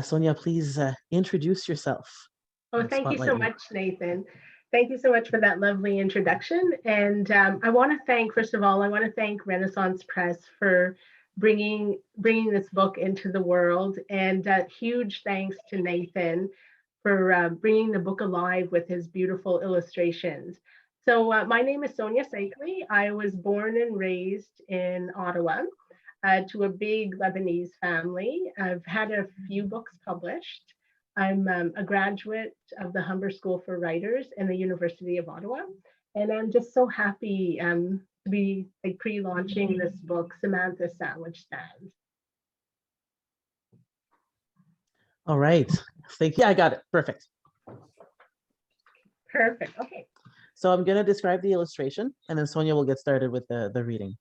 Sonia, please introduce yourself Oh, and thank you spotlight so you. much, Nathan. Thank you so much for that lovely introduction. And I want to thank, first of all, I want to thank Renaissance Press for bringing this book into the world, and huge thanks to Nathan for bringing the book alive with his beautiful illustrations. So my name is Sonia Saikli. I was born and raised in Ottawa to a big Lebanese family. I've had a few books published. I'm a graduate of the Humber School for Writers in the University of Ottawa. And I'm just so happy to be like pre-launching this book, Samantha Sandwich Stand. All right. Thank you. I got it. Perfect. Perfect. Okay. So I'm going to describe the illustration, and then Sonia will get started with the reading.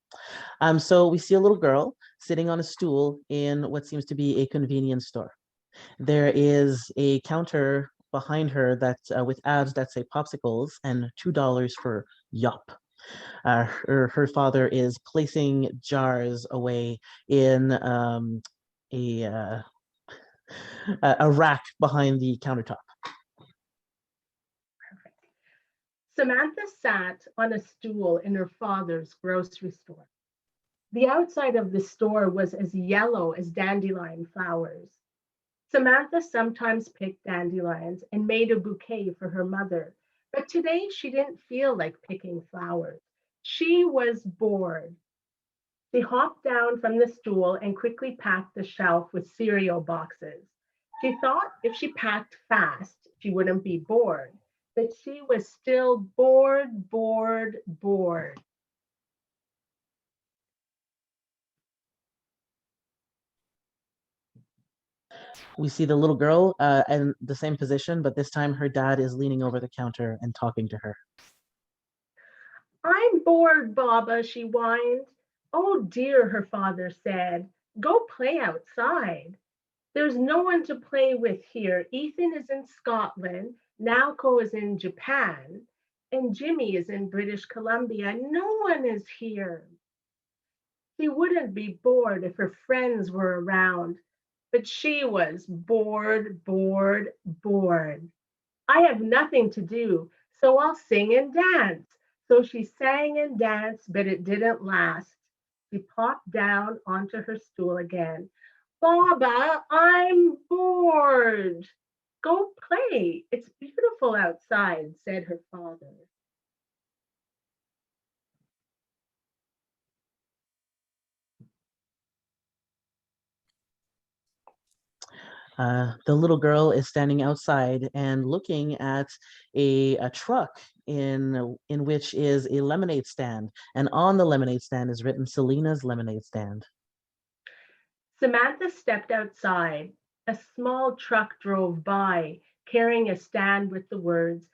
So we see a little girl sitting on a stool in what seems to be a convenience store. There is a counter behind her that with ads that say popsicles and $2 for Yup. Her father is placing jars away in a a rack behind the countertop. Samantha sat on a stool in her father's grocery store. The outside of the store was as yellow as dandelion flowers. Samantha sometimes picked dandelions and made a bouquet for her mother, but today she didn't feel like picking flowers. She was bored. She hopped down from the stool and quickly packed the shelf with cereal boxes. She thought if she packed fast, she wouldn't be bored, but she was still bored, bored, bored. We see the little girl in the same position, but this time her dad is leaning over the counter and talking to her. I'm bored, Baba, she whined. Oh dear, her father said. Go play outside. There's no one to play with here. Ethan is in Scotland, Nalco is in Japan, and Jimmy is in British Columbia. No one is here. She wouldn't be bored if her friends were around, but she was bored, bored, bored. I have nothing to do, so I'll sing and dance. So she sang and danced, but it didn't last. She plopped down onto her stool again. Baba, I'm bored. Go play. It's beautiful outside, said her father. The little girl is standing outside and looking at a truck in which is a lemonade stand. And on the lemonade stand is written Selena's Lemonade Stand. Samantha stepped outside. A small truck drove by, carrying a stand with the words,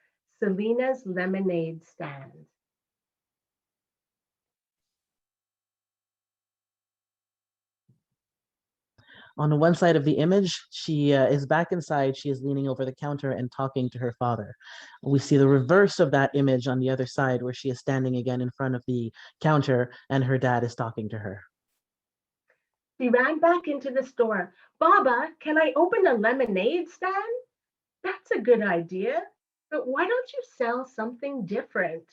Selena's Lemonade Stand. On the one side of the image, she is back inside. She is leaning over the counter and talking to her father. We see the reverse of that image on the other side, where she is standing again in front of the counter and her dad is talking to her. She ran back into the store. Baba, can I open a lemonade stand? That's a good idea. But why don't you sell something different?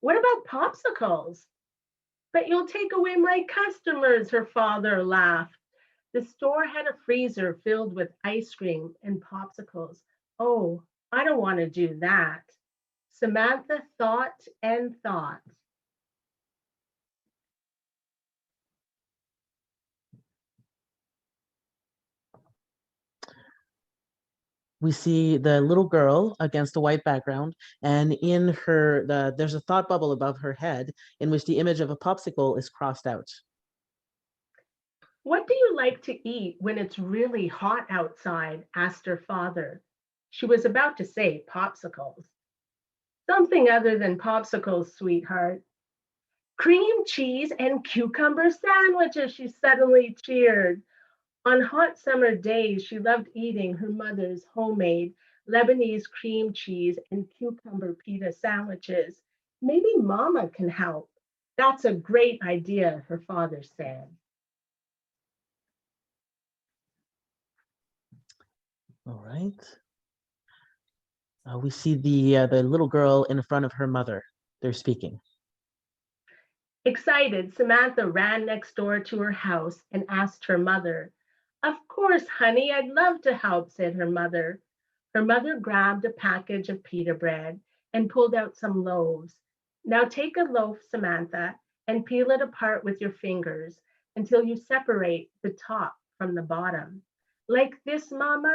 What about popsicles? But you'll take away my customers, her father laughed. The store had a freezer filled with ice cream and popsicles. Oh, I don't want to do that. Samantha thought and thought. We see the little girl against a white background, and in there's a thought bubble above her head in which the image of a popsicle is crossed out. What do you like to eat when it's really hot outside? Asked her father. She was about to say popsicles. Something other than popsicles, sweetheart. Cream cheese and cucumber sandwiches, she suddenly cheered. On hot summer days, she loved eating her mother's homemade Lebanese cream cheese and cucumber pita sandwiches. Maybe Mama can help. That's a great idea, her father said. All right. We see the little girl in front of her mother. They're speaking. Excited, Samantha ran next door to her house and asked her mother. Of course, honey, I'd love to help, said her mother. Her mother grabbed a package of pita bread and pulled out some loaves. Now take a loaf, Samantha, and peel it apart with your fingers until you separate the top from the bottom. Like this, Mama?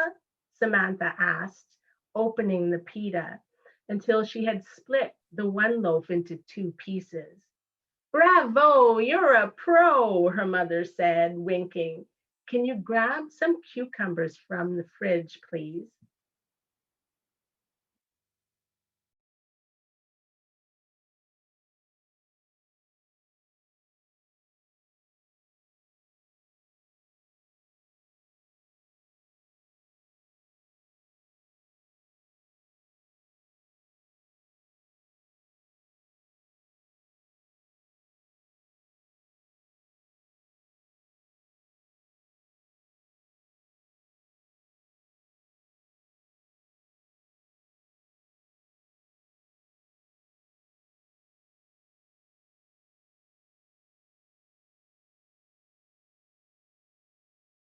Samantha asked, opening the pita until she had split the one loaf into two pieces. Bravo, you're a pro, her mother said, winking. Can you grab some cucumbers from the fridge, please?